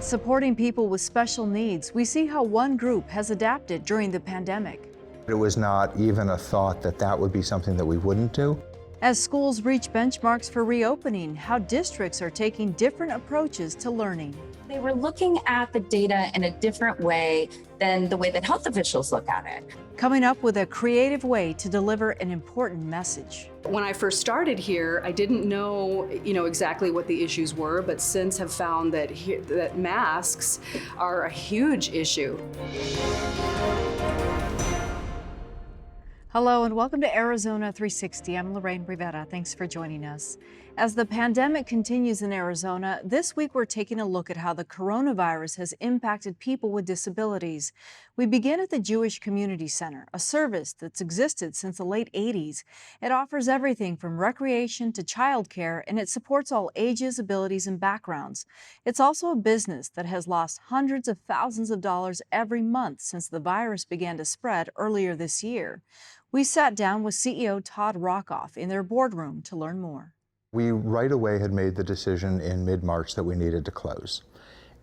Supporting people with special needs, we see how one group has adapted during the pandemic. It was not even a thought that that would be something that we wouldn't do. As schools reach benchmarks for reopening, how districts are taking different approaches to learning. They were looking at the data in a different way than the way that health officials look at it. Coming up with a creative way to deliver an important message. When I first started here, I didn't know, exactly what the issues were, but since have found that that masks are a huge issue. Hello and welcome to Arizona 360. I'm Lorraine Rivera. Thanks for joining us. As the pandemic continues in Arizona, this week we're taking a look at how the coronavirus has impacted people with disabilities. We begin at the Jewish Community Center, a service that's existed since the late 80s. It offers everything from recreation to childcare, and it supports all ages, abilities, and backgrounds. It's also a business that has lost hundreds of thousands of dollars every month since the virus began to spread earlier this year. We sat down with CEO Todd Rockoff in their boardroom to learn more. We right away had made the decision in mid-March that we needed to close.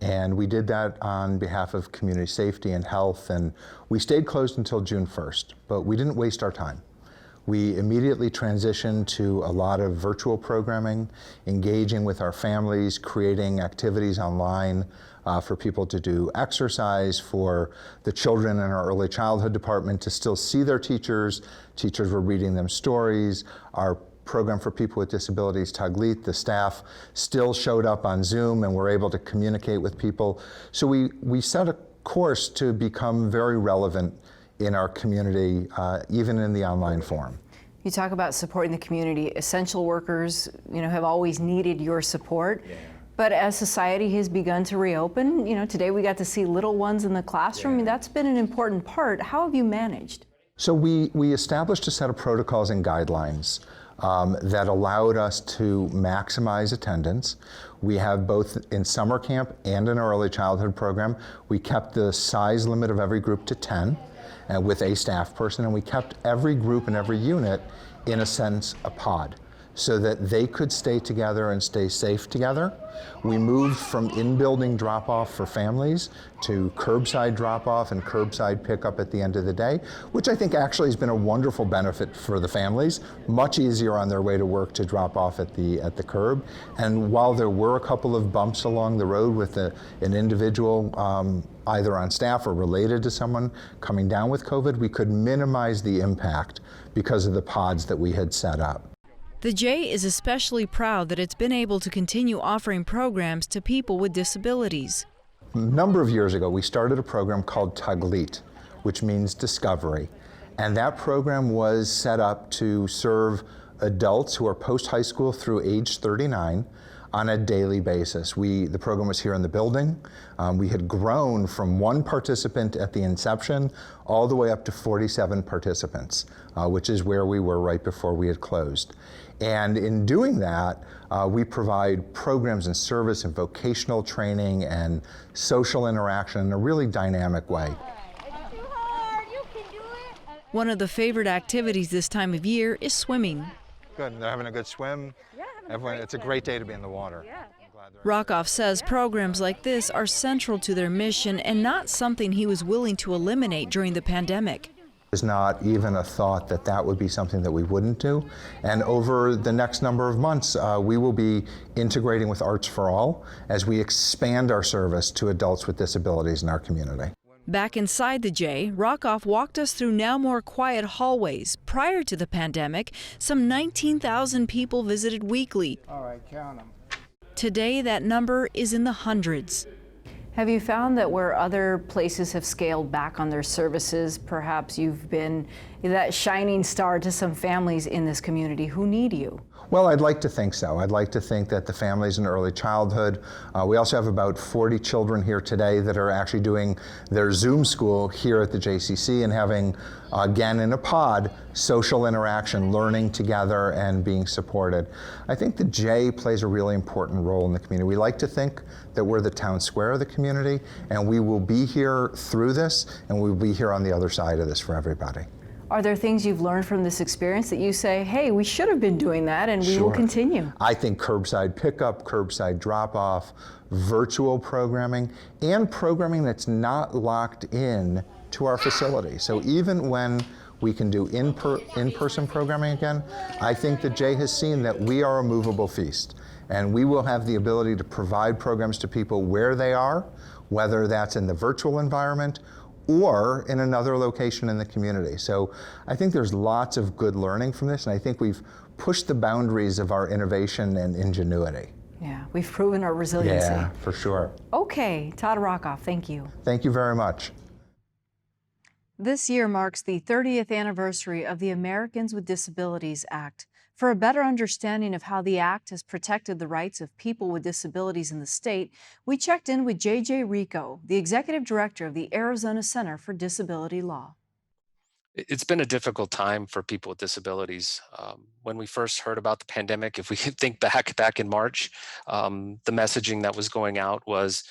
And we did that on behalf of community safety and health, and we stayed closed until June 1st, but we didn't waste our time. We immediately transitioned to a lot of virtual programming, engaging with our families, creating activities online for people to do exercise, for the children in our early childhood department to still see their teachers. Teachers were reading them stories. Our program for people with disabilities, Taglit, the staff still showed up on Zoom and were able to communicate with people. So we set a course to become very relevant in our community, even in the online form. You talk about supporting the community. Essential workers, have always needed your support. Yeah. But as society has begun to reopen, today we got to see little ones in the classroom. Yeah. That's been an important part. How have you managed? So we established a set of protocols and guidelines that allowed us to maximize attendance. We have both in summer camp and in our early childhood program. We kept the size limit of every group to 10 with a staff person, and we kept every group and every unit, in a sense, a pod, so that they could stay together and stay safe together. We moved from in-building drop-off for families to curbside drop-off and curbside pickup at the end of the day, which I think actually has been a wonderful benefit for the families. Much easier on their way to work to drop off at the curb. And while there were a couple of bumps along the road with an individual either on staff or related to someone coming down with COVID, we could minimize the impact because of the pods that we had set up. The J is especially proud that it's been able to continue offering programs to people with disabilities. A number of years ago, we started a program called Taglit, which means discovery. And that program was set up to serve adults who are post-high school through age 39 on a daily basis. The program was here in the building. We had grown from one participant at the inception all the way up to 47 participants, which is where we were right before we had closed. And in doing that, we provide programs and service and vocational training and social interaction in a really dynamic way. One of the favorite activities this time of year is swimming. Good, they're having a good swim. Everyone, it's a great day to be in the water. Rockoff says programs like this are central to their mission and not something he was willing to eliminate during the pandemic. There's not even a thought that that would be something that we wouldn't do. And over the next number of months, we will be integrating with Arts for All as we expand our service to adults with disabilities in our community. Back inside the J, Rockoff walked us through now more quiet hallways. Prior to the pandemic, some 19,000 people visited weekly. All right, count them. Today, that number is in the hundreds. Have you found that where other places have scaled back on their services, perhaps you've been that shining star to some families in this community who need you? Well, I'd like to think so. I'd like to think that the families in early childhood, we also have about 40 children here today that are actually doing their Zoom school here at the JCC and having, again in a pod, social interaction, learning together and being supported. I think the J plays a really important role in the community. We like to think that we're the town square of the community, and we will be here through this, and we'll be here on the other side of this for everybody. Are there things you've learned from this experience that you say, hey, we should have been doing that and we will Sure. continue? I think curbside pickup, curbside drop off, virtual programming, and programming that's not locked in to our facility. So even when we can do in-person programming again, I think that Jay has seen that we are a movable feast. And we will have the ability to provide programs to people where they are, whether that's in the virtual environment or in another location in the community. So I think there's lots of good learning from this, and I think we've pushed the boundaries of our innovation and ingenuity. Yeah, we've proven our resiliency. Yeah, for sure. Okay, Todd Rockoff, thank you. Thank you very much. This year marks the 30th anniversary of the Americans with Disabilities Act. For a better understanding of how the Act has protected the rights of people with disabilities in the state, we checked in with J.J. Rico, the Executive Director of the Arizona Center for Disability Law. It's been a difficult time for people with disabilities. When we first heard about the pandemic, if we could think back in March, the messaging that was going out was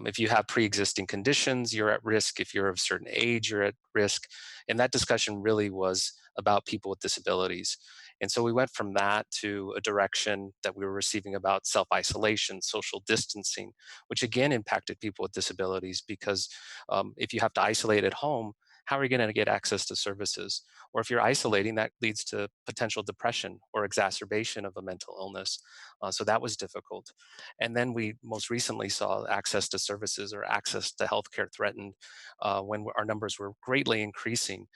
if you have pre-existing conditions, you're at risk. If you're of a certain age, you're at risk. And that discussion really was about people with disabilities. And so we went from that to a direction that we were receiving about self-isolation, social distancing, which again impacted people with disabilities because if you have to isolate at home, how are you going to get access to services? Or if you're isolating, that leads to potential depression or exacerbation of a mental illness. So that was difficult. And then we most recently saw access to services or access to healthcare threatened when our numbers were greatly increasing.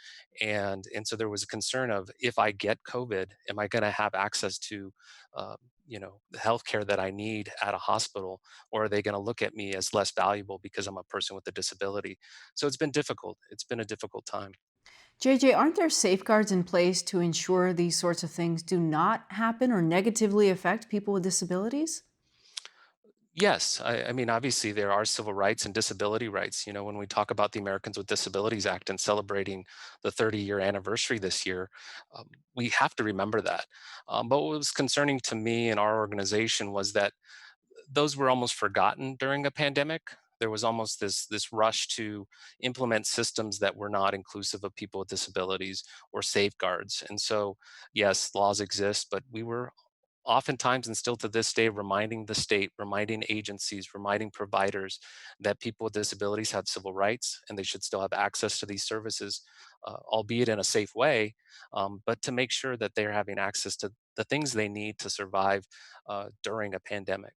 And so there was a concern of if I get COVID, am I going to have access to the healthcare that I need at a hospital, or are they going to look at me as less valuable because I'm a person with a disability? So it's been difficult. It's been a difficult time. JJ, aren't there safeguards in place to ensure these sorts of things do not happen or negatively affect people with disabilities? Yes, I mean, obviously, there are civil rights and disability rights. You know, when we talk about the Americans with Disabilities Act and celebrating the 30-year anniversary this year, we have to remember that. But what was concerning to me and our organization was that those were almost forgotten during a pandemic. There was almost this rush to implement systems that were not inclusive of people with disabilities or safeguards. And so, yes, laws exist, but we were oftentimes and still to this day reminding the state, reminding agencies, reminding providers that people with disabilities have civil rights and they should still have access to these services, albeit in a safe way, but to make sure that they're having access to the things they need to survive during a pandemic.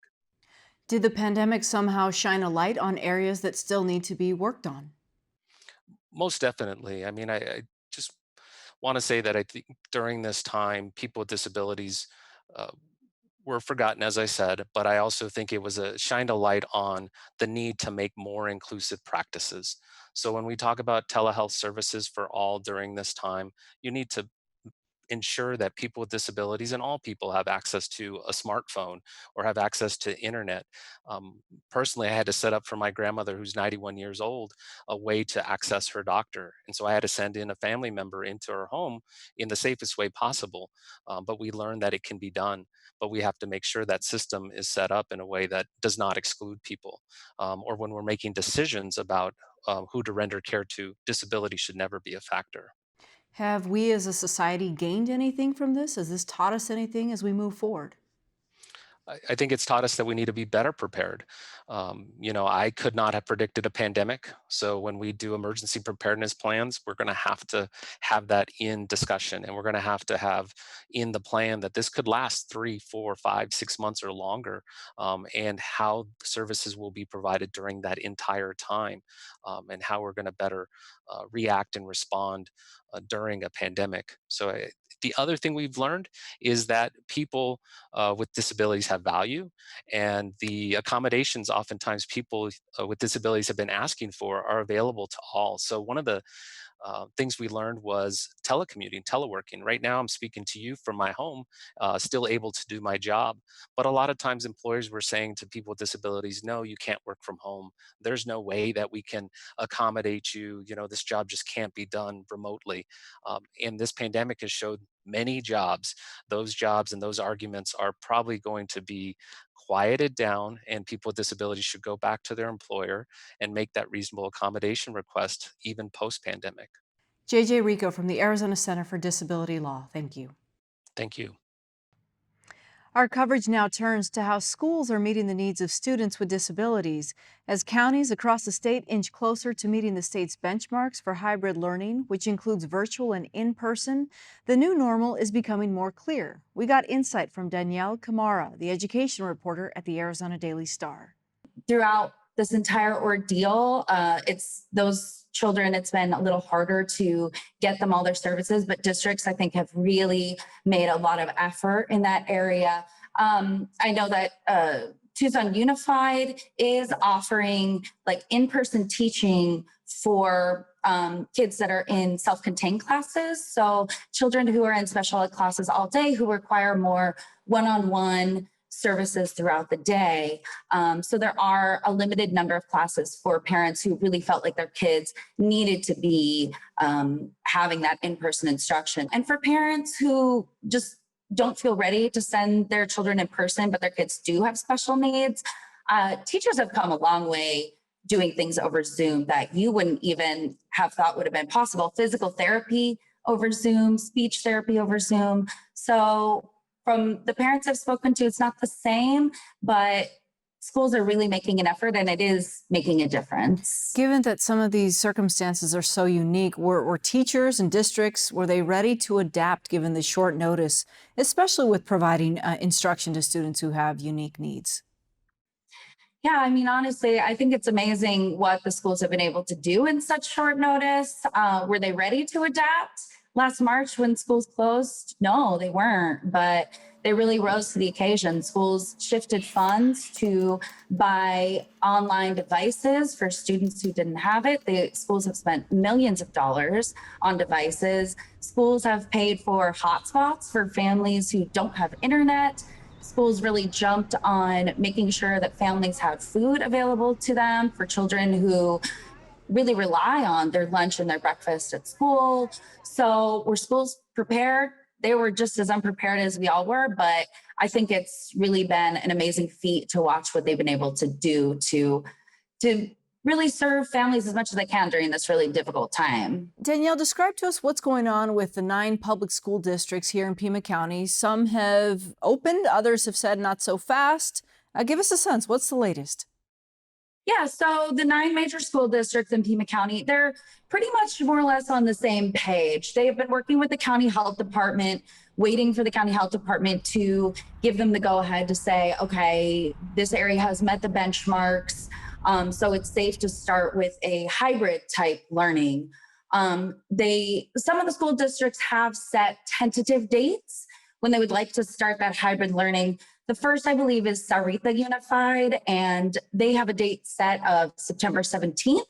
Did the pandemic somehow shine a light on areas that still need to be worked on? Most definitely. I mean, I just want to say that I think during this time, people with disabilities uh, were forgotten, as I said, but I also think it was a shined a light on the need to make more inclusive practices. So when we talk about telehealth services for all during this time, you need to ensure that people with disabilities and all people have access to a smartphone or have access to internet. Personally, I had to set up for my grandmother, who's 91 years old, a way to access her doctor. And so I had to send in a family member into her home in the safest way possible. But we learned that it can be done. But we have to make sure that system is set up in a way that does not exclude people. Or when we're making decisions about who to render care to, disability should never be a factor. Have we as a society gained anything from this? Has this taught us anything as we move forward? I think it's taught us that we need to be better prepared. I could not have predicted a pandemic. So when we do emergency preparedness plans, we're going to have that in discussion, and we're going to have in the plan that this could last 3, 4, 5, 6 months or longer, and how services will be provided during that entire time, and how we're going to better react and respond during a pandemic. The other thing we've learned is that people with disabilities have value, and the accommodations oftentimes people with disabilities have been asking for are available to all. So one of the things we learned was telecommuting, teleworking. Right now, I'm speaking to you from my home, still able to do my job. But a lot of times, employers were saying to people with disabilities, no, you can't work from home. There's no way that we can accommodate you. You know, this job just can't be done remotely. And this pandemic has showed many jobs, those jobs and those arguments are probably going to be quieted down, and people with disabilities should go back to their employer and make that reasonable accommodation request even post pandemic. JJ Rico from the Arizona Center for Disability Law. Thank you. Thank you. Our coverage now turns to how schools are meeting the needs of students with disabilities. As counties across the state inch closer to meeting the state's benchmarks for hybrid learning, which includes virtual and in-person, the new normal is becoming more clear. We got insight from Danielle Camara, the education reporter at the Arizona Daily Star. Throughout this entire ordeal, it's those children, it's been a little harder to get them all their services, but districts, I think, have really made a lot of effort in that area. I know that Tucson Unified is offering like in-person teaching for kids that are in self-contained classes. So children who are in special ed classes all day who require more one-on-one services throughout the day. So there are a limited number of classes for parents who really felt like their kids needed to be having that in-person instruction. And for parents who just don't feel ready to send their children in person, but their kids do have special needs, teachers have come a long way doing things over Zoom that you wouldn't even have thought would have been possible. Physical therapy over Zoom, speech therapy over Zoom. So from the parents I've spoken to, it's not the same, but schools are really making an effort and it is making a difference. Given that some of these circumstances are so unique, were teachers and districts, were they ready to adapt given the short notice, especially with providing instruction to students who have unique needs? Yeah, I mean, honestly, I think it's amazing what the schools have been able to do in such short notice. Were they ready to adapt last March when schools closed? No, they weren't, but they really rose to the occasion. Schools shifted funds to buy online devices for students who didn't have it. The schools have spent millions of dollars on devices. Schools have paid for hotspots for families who don't have internet. Schools really jumped on making sure that families have food available to them for children who really rely on their lunch and their breakfast at school. So were schools prepared? They were just as unprepared as we all were, but I think it's really been an amazing feat to watch what they've been able to do to really serve families as much as they can during this really difficult time. Danielle, describe to us what's going on with the 9 public school districts here in Pima County. Some have opened, others have said not so fast. Give us a sense. What's the latest? Yeah, so the 9 major school districts in Pima County, they're pretty much more or less on the same page. They have been working with the county health department, waiting for the county health department to give them the go-ahead to say, okay, this area has met the benchmarks, so it's safe to start with a hybrid type learning. Some of the school districts have set tentative dates when they would like to start that hybrid learning. The first, I believe, is Sarita Unified, and they have a date set of September 17th.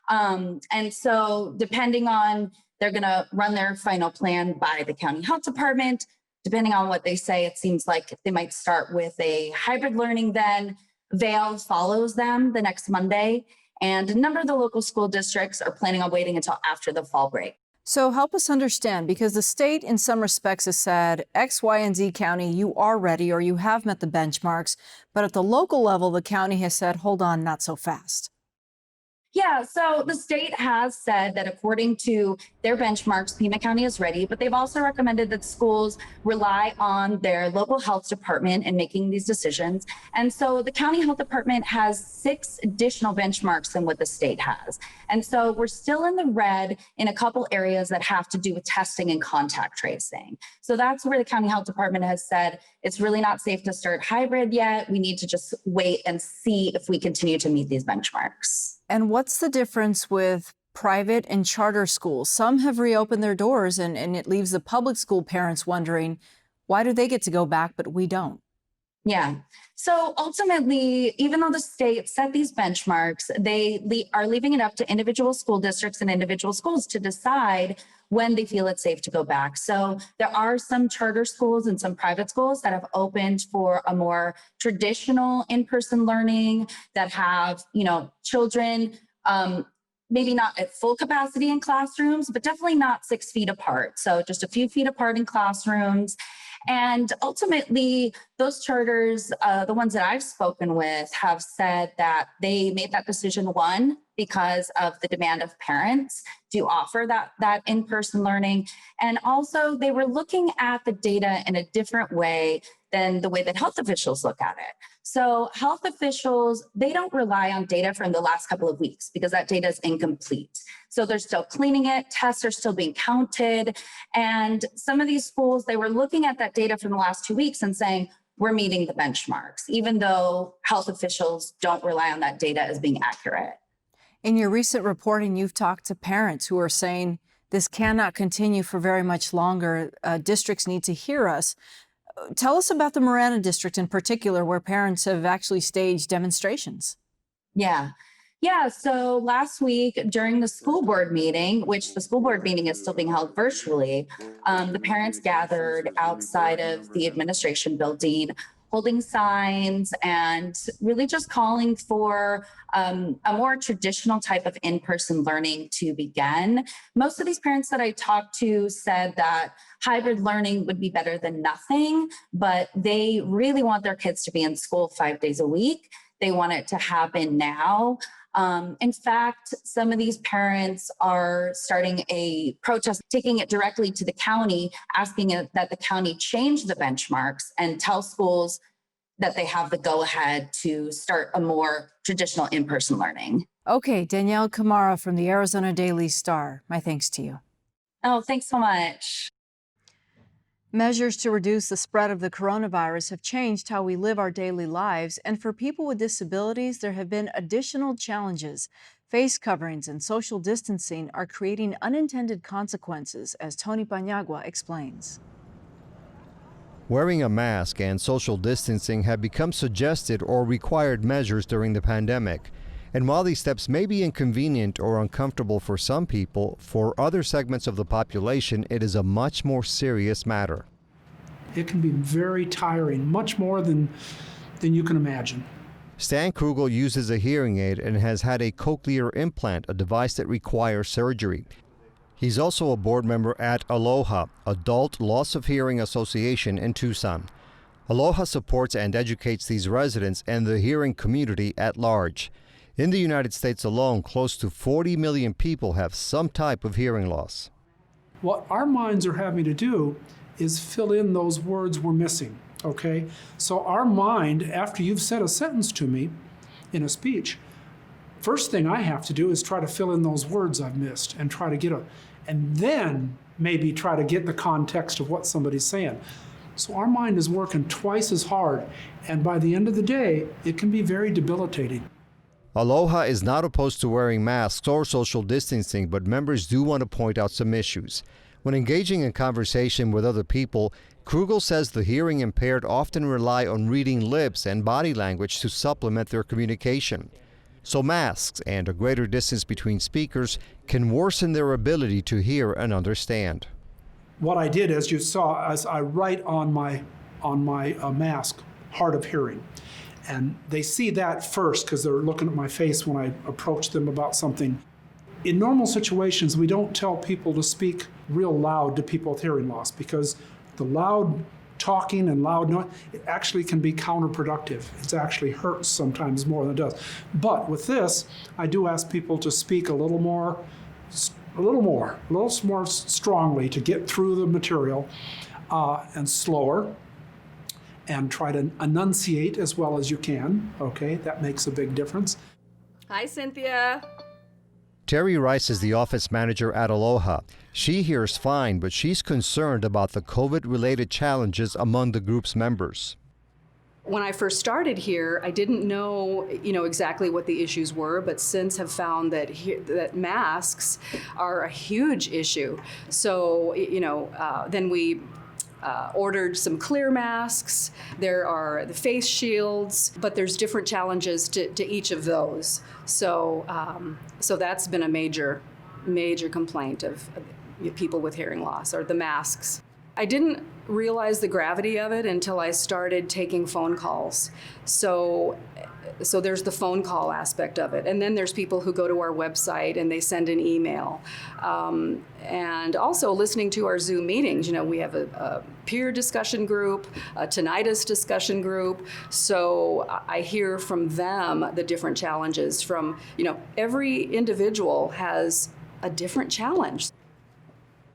And so depending on, they're going to run their final plan by the county health department. Depending on what they say, it seems like they might start with a hybrid learning then. Vail follows them the next Monday, and a number of the local school districts are planning on waiting until after the fall break. So help us understand, because the state in some respects has said X, Y, and Z county, you are ready or you have met the benchmarks. But at the local level, the county has said, hold on, not so fast. Yeah, so the state has said that according to their benchmarks, Pima County is ready, but they've also recommended that schools rely on their local health department in making these decisions. And so the county health department has 6 additional benchmarks than what the state has. And so we're still in the red in a couple areas that have to do with testing and contact tracing. So that's where the county health department has said it's really not safe to start hybrid yet. We need to just wait and see if we continue to meet these benchmarks. And what's the difference with private and charter schools? Some have reopened their doors, and it leaves the public school parents wondering, why do they get to go back, but we don't? Yeah. So ultimately, even though the state set these benchmarks, they are leaving it up to individual school districts and individual schools to decide when they feel it's safe to go back. So there are some charter schools and some private schools that have opened for a more traditional in-person learning that have, children, maybe not at full capacity in classrooms, but definitely not 6 feet apart. So just a few feet apart in classrooms. And ultimately, those charters, the ones that I've spoken with, have said that they made that decision, one, because of the demand of parents to offer that in-person learning. And also they were looking at the data in a different way than the way that health officials look at it. So health officials, they don't rely on data from the last couple of weeks because that data is incomplete. So they're still cleaning it, tests are still being counted. And some of these schools, they were looking at that data from the last 2 weeks and saying, we're meeting the benchmarks, even though health officials don't rely on that data as being accurate. In your recent reporting, you've talked to parents who are saying this cannot continue for very much longer. Districts need to hear us. Tell us about the Marana district in particular, where parents have actually staged demonstrations. Yeah. So last week during the school board meeting, which the school board meeting is still being held virtually, the parents gathered outside of the administration building, holding signs and really just calling for a more traditional type of in-person learning to begin. Most of these parents that I talked to said that hybrid learning would be better than nothing, but they really want their kids to be in school 5 days a week. They want it to happen now. In fact, some of these parents are starting a protest, taking it directly to the county, asking that the county change the benchmarks and tell schools that they have the go-ahead to start a more traditional in-person learning. Okay, Danielle Camara from the Arizona Daily Star. My thanks to you. Oh, thanks so much. Measures to reduce the spread of the coronavirus have changed how we live our daily lives, and for people with disabilities, there have been additional challenges. Face coverings and social distancing are creating unintended consequences, as Tony Paniagua explains. Wearing a mask and social distancing have become suggested or required measures during the pandemic. And while these steps may be inconvenient or uncomfortable for some people, for other segments of the population, it is a much more serious matter. It can be very tiring, much more than you can imagine. Stan Krugel uses a hearing aid and has had a cochlear implant, a device that requires surgery. He's also a board member at Aloha, Adult Loss of Hearing Association in Tucson. Aloha supports and educates these residents and the hearing community at large. In the United States alone, close to 40 million people have some type of hearing loss. What our minds are having to do is fill in those words we're missing, okay? So our mind, after you've said a sentence to me in a speech, first thing I have to do is try to fill in those words I've missed and try to and then maybe try to get the context of what somebody's saying. So our mind is working twice as hard, and by the end of the day, it can be very debilitating. Aloha is not opposed to wearing masks or social distancing, but members do want to point out some issues. When engaging in conversation with other people, Krugel says the hearing impaired often rely on reading lips and body language to supplement their communication. So masks and a greater distance between speakers can worsen their ability to hear and understand. What I did, as you saw, is I write on my mask, hard of hearing. And they see that first because they're looking at my face when I approach them about something. In normal situations, we don't tell people to speak real loud to people with hearing loss because the loud talking and loud noise, it actually can be counterproductive. It actually hurts sometimes more than it does. But with this, I do ask people to speak a little more strongly to get through the material and slower. And try to enunciate as well as you can, okay? That makes a big difference. Hi, Cynthia. Terry Rice is the office manager at Aloha. She hears fine, but she's concerned about the COVID-related challenges among the group's members. When I first started here, I didn't know, exactly what the issues were, but since have found that masks are a huge issue. So, then we ordered some clear masks. There are the face shields, but there's different challenges to each of those. So that's been a major complaint of people with hearing loss, or the masks. I didn't realize the gravity of it until I started taking phone calls. So there's the phone call aspect of it. And then there's people who go to our website and they send an email. And also listening to our Zoom meetings. We have a peer discussion group, a tinnitus discussion group. So I hear from them the different challenges from, every individual has a different challenge.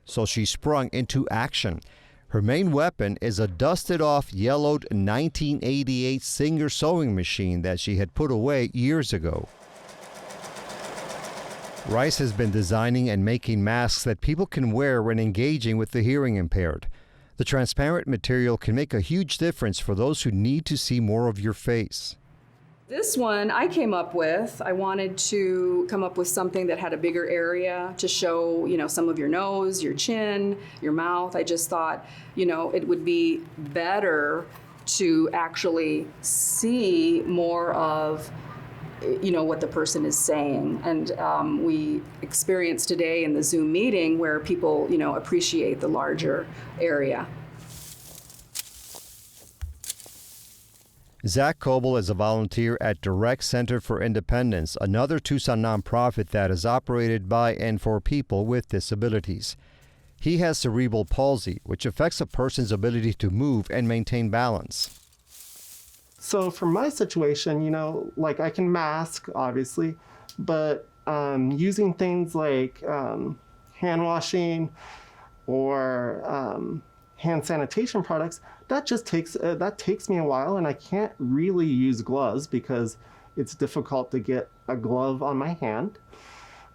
So she sprung into action. Her main weapon is a dusted-off, yellowed 1988 Singer sewing machine that she had put away years ago. Rice has been designing and making masks that people can wear when engaging with the hearing impaired. The transparent material can make a huge difference for those who need to see more of your face. This one I came up with. I wanted to come up with something that had a bigger area to show, some of your nose, your chin, your mouth. I just thought, it would be better to actually see more of, what the person is saying. And we experienced today in the Zoom meeting where people, appreciate the larger area. Zach Coble is a volunteer at Direct Center for Independence, another Tucson nonprofit that is operated by and for people with disabilities. He has cerebral palsy, which affects a person's ability to move and maintain balance. So for my situation, I can mask, obviously, but using things like hand washing or hand sanitation products, that takes me a while, and I can't really use gloves because it's difficult to get a glove on my hand.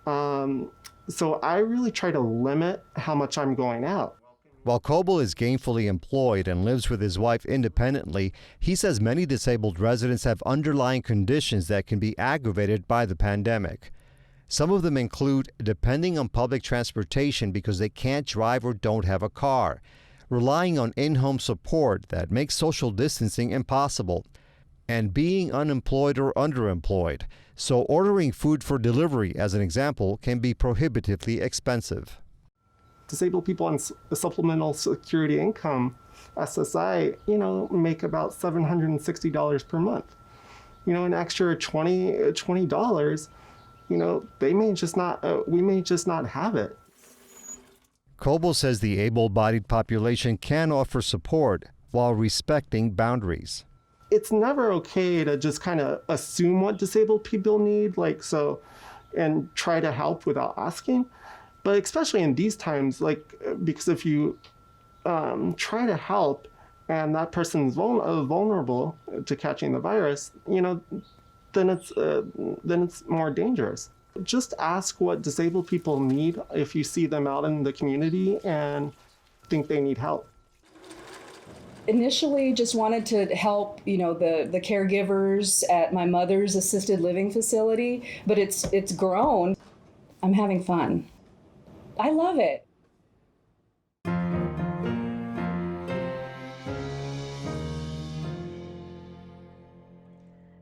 So I really try to limit how much I'm going out. While Coble is gainfully employed and lives with his wife independently, he says many disabled residents have underlying conditions that can be aggravated by the pandemic. Some of them include depending on public transportation because they can't drive or don't have a car, relying on in-home support that makes social distancing impossible, and being unemployed or underemployed. So ordering food for delivery, as an example, can be prohibitively expensive. Disabled people on supplemental security income, SSI, make about $760 per month. An extra $20, they may just not, we may just not have it. Coble says the able-bodied population can offer support while respecting boundaries. It's never okay to just kind of assume what disabled people need, and try to help without asking. But especially in these times, because if you try to help and that person's vulnerable to catching the virus, then it's more dangerous. Just ask what disabled people need if you see them out in the community and think they need help. Initially, just wanted to help, the caregivers at my mother's assisted living facility, but it's grown. I'm having fun. I love it.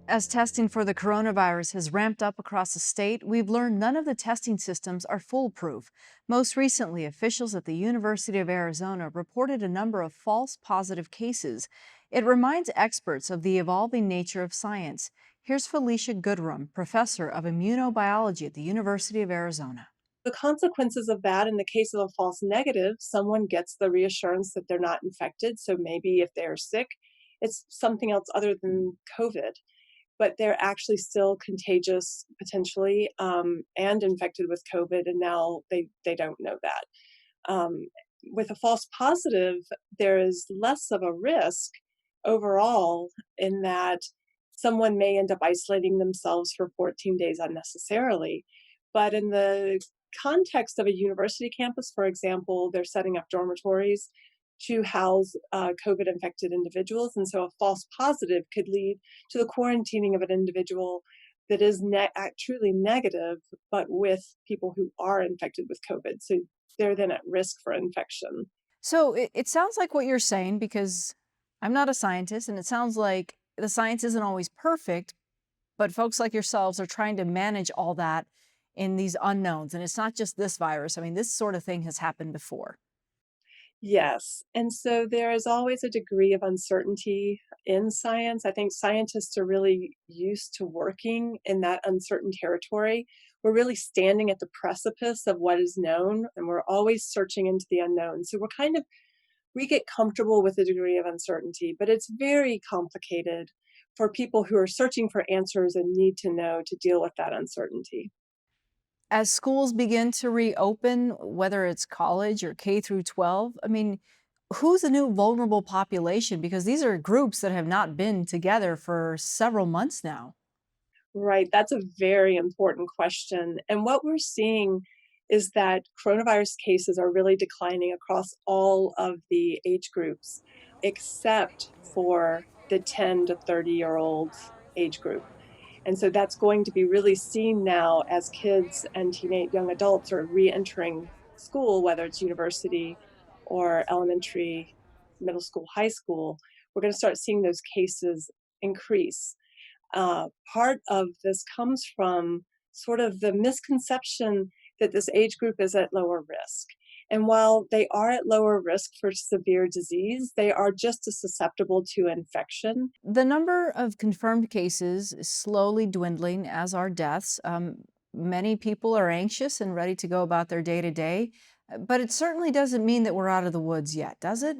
As testing for the coronavirus has ramped up across the state, we've learned none of the testing systems are foolproof. Most recently, officials at the University of Arizona reported a number of false positive cases. It reminds experts of the evolving nature of science. Here's Felicia Goodrum, professor of immunobiology at the University of Arizona. The consequences of that, in the case of a false negative, someone gets the reassurance that they're not infected. So maybe if they're sick, it's something else other than COVID. But they're actually still contagious potentially and infected with COVID, and now they don't know that. With a false positive, there is less of a risk overall in that someone may end up isolating themselves for 14 days unnecessarily. But in the context of a university campus, for example, they're setting up dormitories to house COVID-infected individuals. And so a false positive could lead to the quarantining of an individual that is truly negative, but with people who are infected with COVID. So they're then at risk for infection. So it sounds like what you're saying, because I'm not a scientist, and it sounds like the science isn't always perfect, but folks like yourselves are trying to manage all that in these unknowns. And it's not just this virus. I mean, this sort of thing has happened before. Yes. And so there is always a degree of uncertainty in science. I think scientists are really used to working in that uncertain territory. We're really standing at the precipice of what is known, and we're always searching into the unknown. So we get comfortable with a degree of uncertainty, but it's very complicated for people who are searching for answers and need to know to deal with that uncertainty. As schools begin to reopen, whether it's college or K through 12, I mean, who's the new vulnerable population? Because these are groups that have not been together for several months now. Right, that's a very important question. And what we're seeing is that coronavirus cases are really declining across all of the age groups, except for the 10 to 30-year-old age group. And so that's going to be really seen now as kids and teenage young adults are re-entering school, whether it's university or elementary, middle school, high school. We're going to start seeing those cases increase. Part of this comes from sort of the misconception that this age group is at lower risk. And while they are at lower risk for severe disease, they are just as susceptible to infection. The number of confirmed cases is slowly dwindling, as are deaths. Many people are anxious and ready to go about their day to day, but it certainly doesn't mean that we're out of the woods yet, does it?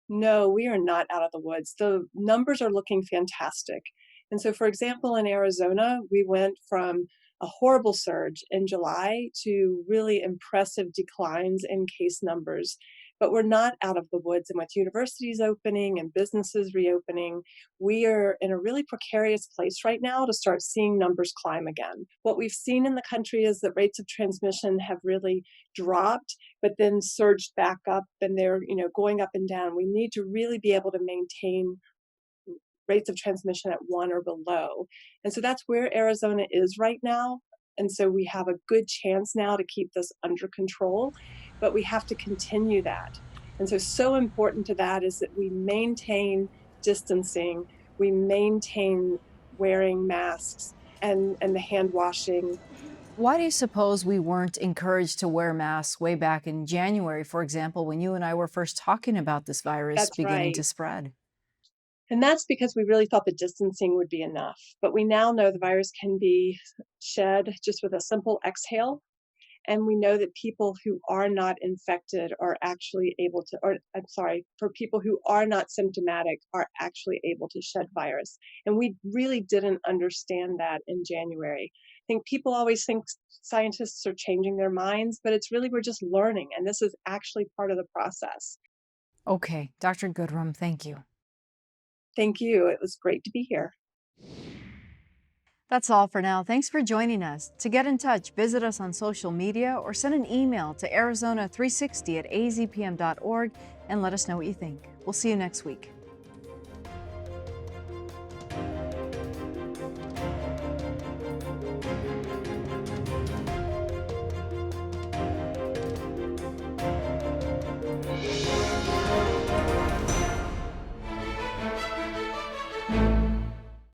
No, we are not out of the woods. The numbers are looking fantastic. And so, for example, in Arizona, we went from a horrible surge in July to really impressive declines in case numbers. But we're not out of the woods. And with universities opening and businesses reopening, we are in a really precarious place right now to start seeing numbers climb again. What we've seen in the country is that rates of transmission have really dropped but then surged back up and they're going up and down. We need to really be able to maintain rates of transmission at 1 or below. And so that's where Arizona is right now. And so we have a good chance now to keep this under control, but we have to continue that. And so important to that is that we maintain distancing, we maintain wearing masks and the hand washing. Why do you suppose we weren't encouraged to wear masks way back in January, for example, when you and I were first talking about this virus That's beginning right. to spread? And that's because we really thought the distancing would be enough. But we now know the virus can be shed just with a simple exhale. And we know that people who are not infected are actually able to, or I'm sorry, for people who are not symptomatic are actually able to shed virus. And we really didn't understand that in January. I think people always think scientists are changing their minds, but it's really, we're just learning. And this is actually part of the process. Okay, Dr. Goodrum, thank you. Thank you. It was great to be here. That's all for now. Thanks for joining us. To get in touch, visit us on social media or send an email to Arizona360 at azpm.org and let us know what you think. We'll see you next week.